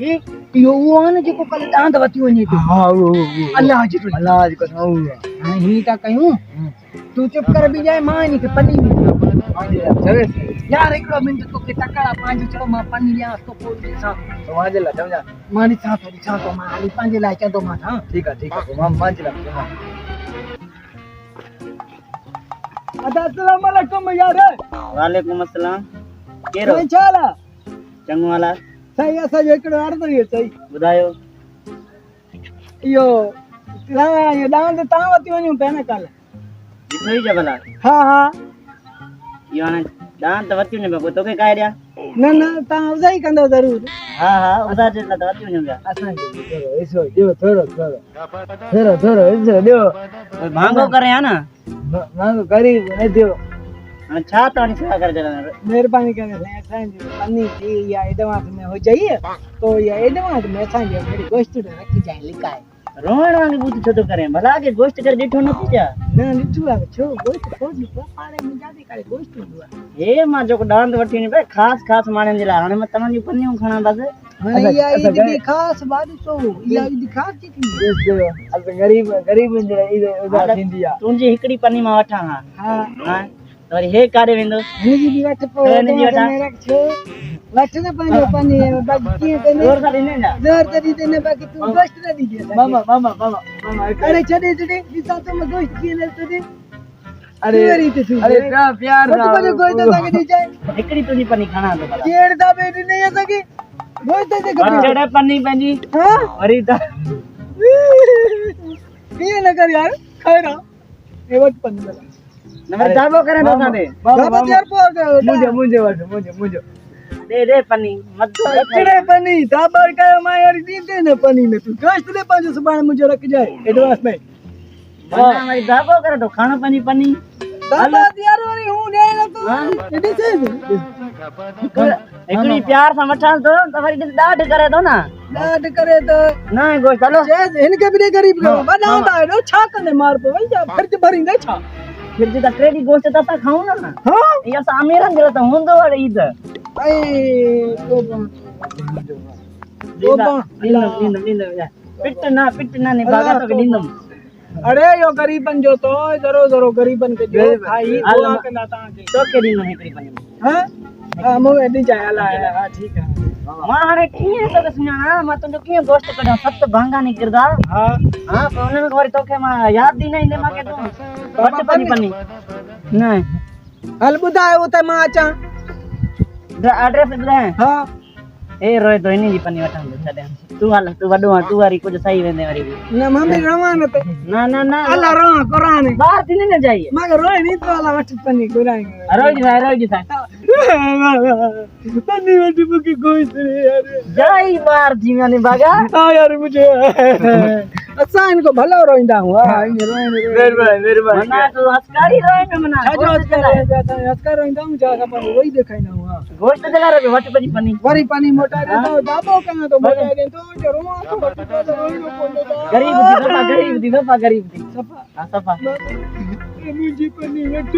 ए यो वो न जेको कल दांत वती वने तो हां वो अल्लाह जी को हां ही ता कयूं तू चुप कर भी जाए मां नी के पनी चले यार एकड़ो मिनट तो के तकड़ा पांच चलो मां पनी लिया तो को सा तो वहां जला समझा मानी सा थोड़ी सा तो मां आली पांच लाए चंदो मां हां ठीक है तो मां जला अस्सलाम वालेकुम यार वालेकुम अस्सलाम केरो चाला चंगु वाला सही असा जो एकड़ो अर्दो ये सही बुधायो यो ये दांत ता वती वणियो पेने कल दिठोई जबला हां हां यो ने दांत वती ने बको तोके काई दिया न ता उजाई कंदो जरूर हां उदा जे त वती ने गया असा जो ऐसो जो थोरो ऐसो दियो भांगो करे है ना मांगो करी ने दियो छा तो नहीं सेवा कर देना मेहरबानी करे से असा जी पन्नी थी या एडवांस में हो जाइए तो या एडवांस में असा जो मेरी गोश्त रखी जाए लिखाए रोण वाली बुद्धि छो तो करे भला के गोश्त कर दिठो न जा न लिठू आ छो गोश्त खोजी पाड़े में जादे करे गोश्त हुआ हे मां जो दांत वठी ने भाई खास माने दिला हाने मैं तमन पन्नी खाना बस हां या ई खास बात सो या ई खास की देश दे अल गरीब जे उदा इंडिया तुंजी हिकड़ी पन्नी मा वठा हां हां तोरी हे कारे वेंदो निजी भी वठ पो निजी वठा रख छो वठ न पानी पानी बाकी के ने जोर साली ने ना जोर तरी देने बाकी तू गोश्त न दीजिए मामा अरे छड़े दिसा तो मैं गोश्त की ले तू अरे क्या प्यार ना तो गोश्त संग दी जाए हिकड़ी तुंजी पन्नी खाना तो भला केड़ दा बेटी नहीं है सकी गोश्त से कब छड़े पन्नी पंजी हां अरे ता ये न कर यार खैरा ए वट पन्नी नंबर दाबो करे तो दे बाबा यार पो मुझे दे पन्नी मत अरे पन्नी दाबर का मैं यार दीते न पन्नी में तू गोश्त ले पांच सुबान मुझे रख जाए एडवांस में बना भाई दाबो करे तो खाना पन्नी दादा यार वाली हूं ने ना तू एडी से एकड़ी प्यार से मठाल तो तवारी डाट करे तो ना डाट करे तो ना गोश्त चलो इनके भी गरीब का बना दा छा कने मार पे वही जा खर्च भरी दे छा फिर जे ट्रेडी गोश्त ता खाऊ ना हां या सामेरा दिला तो हुंदो वाले ईद आई नींद पिट ना ने भागा तो नींद अरे यो गरीबन जो तो जरो गरीबन के जो खाई दुआ कना ता के तो के दिन में करी हां हां मो एडी जायला हां ठीक है मां हाने किए तो सुना मैं तो किए गोश्त कढा सत भांगा नहीं करदा हां हां कोने में घरी तो के मां याद दी नहीं ने मां के तू वट पन्नी नहीं हल बुधाए वो त मां अचा एड्रेस बुधाए हां ए रोए तो इनी दी पन्नी वठन दे छडे तू हाल तू वडो तू वारी कुछ सही वेंदे वारी न मम्मी रवान पे ना अल्लाह रो कुरान बाहर थी न जाइए मगर रोए नहीं तो वाला वट पन्नी कुरान रोज जी था पन्नी वट बुकी गोश्त रे यार जाई बाहर थी मैंने भागा हां यार मुझे अच्छा इनको भला रोइंदा हूं हां मेहरबानी मना तो हस्कारी रोए न मना हस्कार रोइंदा हूं जा अपन वही देखाई ना हूं गोश्त जला रे वट पन्नी वरी पानी मोटा दे तो दाबो कना तो मोटा दे तो जो रोआ तो वट तो रोइनो कोन गरीब दी सफा सफा मुझे पन्नी वट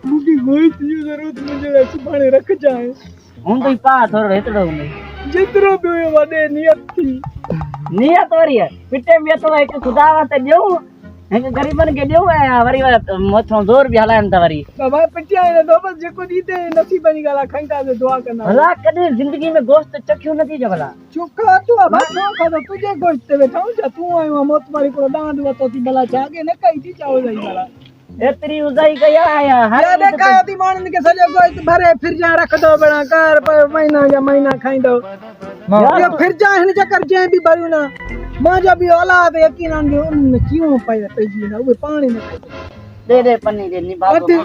मुकी गोश्त की जरूरत मुझे ऐसे पानी रख जाए हूं तो पा थोड़ो हेतड़ो हुंदे जितरो भी वडे नियत थी नियत वरी है पिटे में तो एक खुदा वास्ते देऊ एक गरीबन के देऊ वरी मथो जोर भी हलायन त वरी बाबा पिटिया ने तो बस जेको दीते नसीब बनी गला खंटा से दुआ करना भला कदे जिंदगी में गोश्त चख्यो नथी जे भला चुका तू अब खा तो तुझे गोश्त बैठा जा तू आयो मौत मारी को दांत वतो थी भला जागे न कई थी चाव जाई भला एतरी उजाई गया आया हर देखा दी मान के सजो गोश्त भरे फिर जा रख दो बड़ा कर पर महीना खाई दो ये फिर जा हन चक्कर जे भी भरू ना मां जब भी औलाद यकीन आन उन क्यों पे जी ना वो पानी में दे पन्नी दे नी बाबू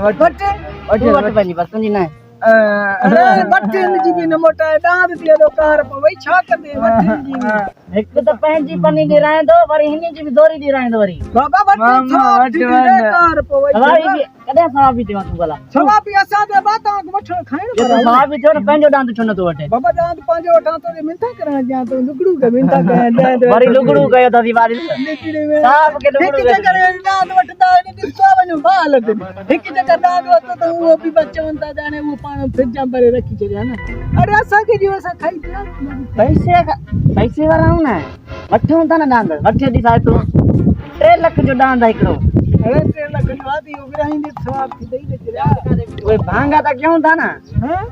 वट पन्नी बस तुंजी ना अरे बट्टे जी भी न मोटा दांत दिया दो कार पर वही छा कर दे बट्टे जी एक तो पंहिंजी पनी दी रहंदो वरी हिन जी भी दोरी दी रहंदो वरी बाबा वट मामा, वट वट। कार पवई सवाई कदे सवा भी देवा तू भला सवा भी असा दे बाता वठण खाइण ये तो सवा भी थियो न पंहिंजो डांद छो न तो वठे बाबा जान पंहिंजो वठां तो मिंता करण जा तो लुगड़ू के मिंता करण वरी लुगड़ू कयो त दीवारी निकड़ी में साहब के लुगड़ू हिक जगह डांद वठदा ने दिसवा वणो बाल हिक जगह डांद वठो तो वो भी बच्चन ता जाने वो पाण फ्रिज में भरे रखी छया ना अरे असा के जीव असा खाई दिया पैसे वारा हूं न वठूं था न डांद वठे दी साहिब तू 3 लाख जो डांद है हिकड़ो अरे 3 लाख की बात ही उगराई दी सवाब थी दई दे ओए भांगा त क्यों था न हां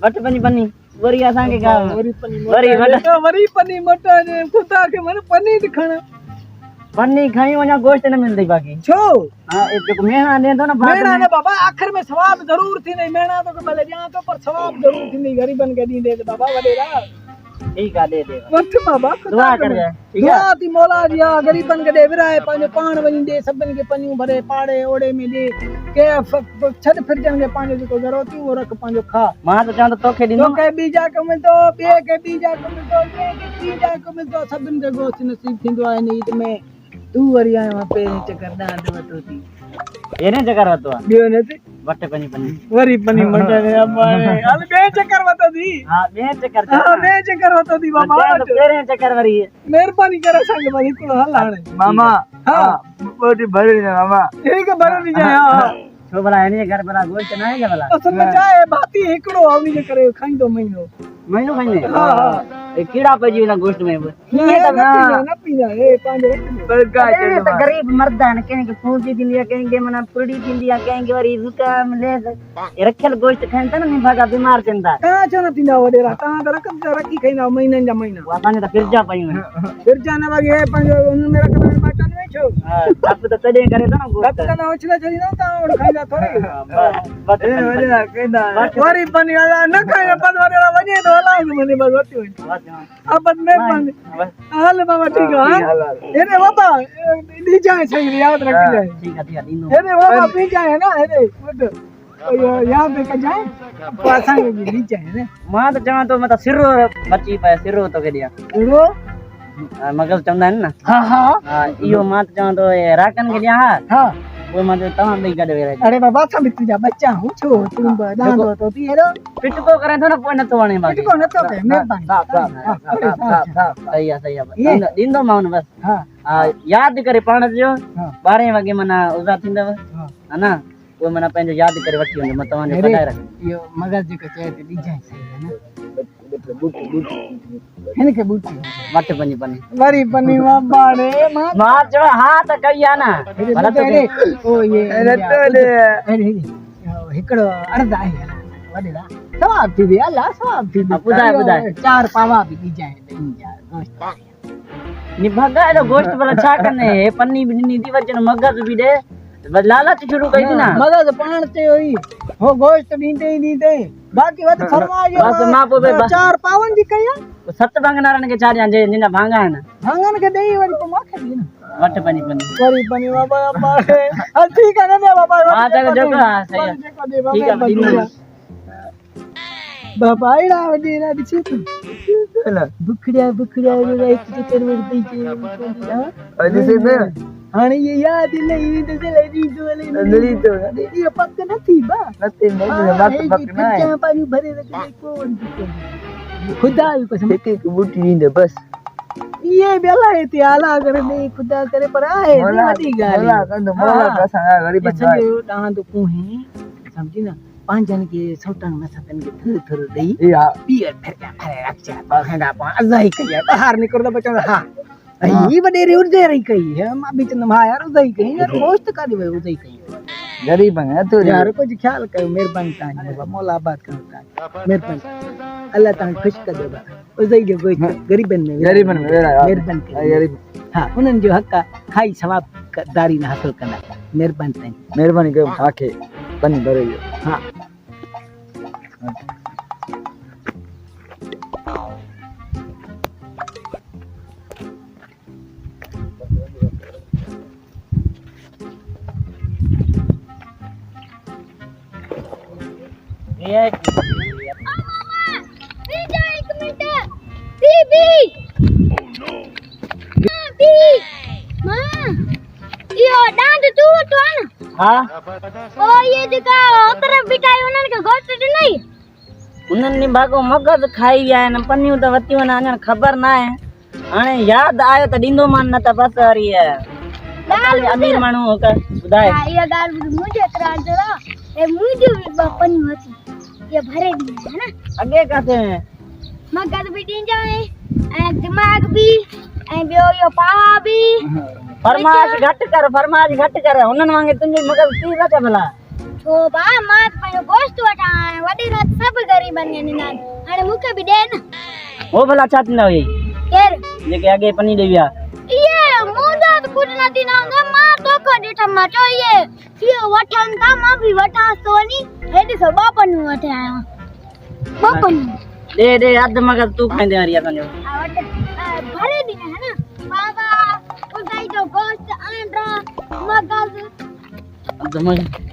वठ पनी पनी वरी असां के का वरी पनी वरी वठ वरी पनी मटा ने खुदा के मन पनी दिखण पनी खई वना गोश्त न मिलदी बाकी छो हां ए जो मेहना दे दो न मेणा ने बाबा आखिर में सवाब जरूर थी नहीं मेणा तो भले जा तो पर सवाब जरूर थी नहीं गरीबन के दी दे बाबा वडेरा ठीक है दे दे वठ बाबा दुआ कर दे ठीक है दुआ ती मौला जी आ गरीबन के दे विराए पांजो पाण वनी दे सबन के पनियूं भरे पाड़े ओड़े में दे के छड फिर जन के पांजो जो जरूरत वो रख पांजो खा मां तो चांद तोखे दिनो तो के बीजा कम तो बे के बीजा कम तो के बीजा कम तो सबन के गोश्त नसीब थिंदो आहे नीत में तू वरी आयो पे चक्कर दांत वठो थी एने चक्कर वतो बियो ने थी वट पनी पनी वरी पनी मटने अबारे हल बे चक्कर वतो थी हां बे चक्कर हां बे चक्कर वतो थी बाबा तेरे चक्कर वरी मेहरबानी करे संग वाली को हल हाणे मामा हां बोटी भरी ने मामा ठीक भरो नी जाए हां छो भला एने घर भला गोश्त न है भला असल में चाहे भाती हिकड़ो आवनी जे करे खाइंदो महीनो महीनो खाइने हां हां ए कीड़ा पजी ना गोश्त में ये तो ना पीना ए पांच बड़का अरे तो गरीब मर्द है कहीं के फूंसी थींदी आहे कहीं के मना पुड़ी थींदी आहे कहीं के वरी जुकाम ले ये रखियल गोश्त खाइन था न नहीं भागा बीमार थिंदा का छो न थींदा वडेरा ता त रखी खाइना महीनन जा महीना वो असां त फिरजा पयूं फिर जाने वाली है पांच उन में रखदा बाटन में छो अब तो तडे करे था न गोश्त रखदा ना उछला चली ना ता और खाइदा थोड़ी बट ए वडेरा केदा वरी बनी वाला न खाए बद वडेरा वजे तो हला मने बस होती होई अब बद मेहरबानी हाल बाबा ठीक है हां एरे बाबा दी जाए सही याद रख ले ठीक है दीनो एरे बाबा पी जाए ना एरे वड याद पे जाए पासा के दी जाए ना मां तो चवा तो मत सिरो बची पे सिरो तो के दिया एरो मगज चंदा है ना हां हां हां इयो मां तो चवा तो राकन के दिया हां वो मां तो तमाम नहीं गड वेरे अरे बाबा था मित्र जा बच्चा हूं छो तुम दान तो ती हेरो पिट को करे तो ना कोई न तो वणे बाकी को न तो के मेहरबानी सही है दींदो मां बस हां याद करे पाण जो 12 वगे मना उजा थिंदव है ना वो मना पंहिंजो याद करे वठी वञे मां तव्हांजो कढाए रख इहो मगज जेको चए थी ॾिजांइ सही है ना हिन खे बूटी वट पनी पनी वरी पनी मां बाड़े मां जो हां त कई आ ना भला तो ओ ये रतो ले हिकड़ो अर्ध आहे वडेरा सवाब थी विया ला सवाब थी ॿुधाए चार पावा भी ॾिजांइ ॾई यार निभगा एॾो गोश्त भला छा कने हे पनी बि ॾिनी थी वचन मगज बि ॾे बस लालच शुरू कई थी ना मगज पाण ते हुई हो गोश्त ॾींदे बाक़ी वध फरमाए बस मां पोइ चार पावन जी कया सत भांगनारनि खे छा ॾियां जिन भांगा आहिनि भांगन के ॾेई वरी पोइ मूंखे ॾी न वट पनी पनी वरी पनी बाबा बाड़े हल ठीक है ना दे बाबा हां चलो जो हां सही है ठीक है दीनो बाबा इड़ा वडेरा ॾिसी तू बुखड़िया रे एक चक्कर में दी जे अजी से ने हाणे ये याद नहीं तो चले दी नली तो ये पक्क न थी बा नते ने बात पकना है क्या पानी भरे रखे कौन खुदा को समझ एक बूटी नी बस ये बेला है ते आला करे नहीं खुदा करे पर आहे वडी गाली मोला कंद मोला कसा गरीब बंदा डां तो कोही समझी ना पांचन के सौटन में सतन के थर थर दई या पियर फिर क्या फरे रक्षा पखंडा पा अजाई कया बाहर निकल दा बचा हां ई वडेरे उर्जे रही कही है मां बीच न मा यार उजाई कही यार दोस्त का दी उजाई कही गरीब है तो यार कुछ ख्याल कयो मेहरबानी तानी बाबा मौला आबाद करो मेहरबानी अल्लाह तान खुश कर देबा उजाई जो कोई गरीबन में मेहरबानी गरीब हां उनन जो हक खाई सवाब दारी न हासिल करना मेहरबानी तानी मेहरबानी कयो आखे पनी भरे हां ये एक मिनट दीदी हाँ ओ ये जेका ओतरे बिठाई उनन के गोश्त ॾिनई उन्हनि ॾींहुं भागो मगज़ खाई विया आहिनि पनियूं त वतियूं आहिनि अञा ख़बर न आहे हाणे यादि आयो त ॾींदोमान न त बसि वरी अमीर माण्हू हो कर ॿुधाए हां ये गाल मुझे तरार जरा ए मुझे भी बपन होती ये भरे दी है ना अॻे किथे मगज़ भी ॾीं जाए ऐं दिमाग भी ऐं ॿियो इहो पावा भी फरमाइश घटि कर हुननि वांगुरु तुंहिंजी मगज़ थी रखे भला छो बा मां पंहिंजो गोश्त वठां वॾी राति सभु ग़रीबनि खे ॾिना हाणे मूंखे बि ॾे न हो भला छा थींदा हुई केरु जेके अॻे पनी ॾेई विया ये मुंहिंजा त कुझु न थींदा हूंदा मां तोखे ॾिठमि मां चयो इहो वठनि था मां बि वठांसि थो वञी हे ॾिसो ॿ पनियूं वठी आयो ॿ पनियूं ॾे अधु मगज़ तूं खाईंदे वरी असांजो भरे दी है ना बाबा उदाई जो गोश्त आंडा मगज़ अधु मगज़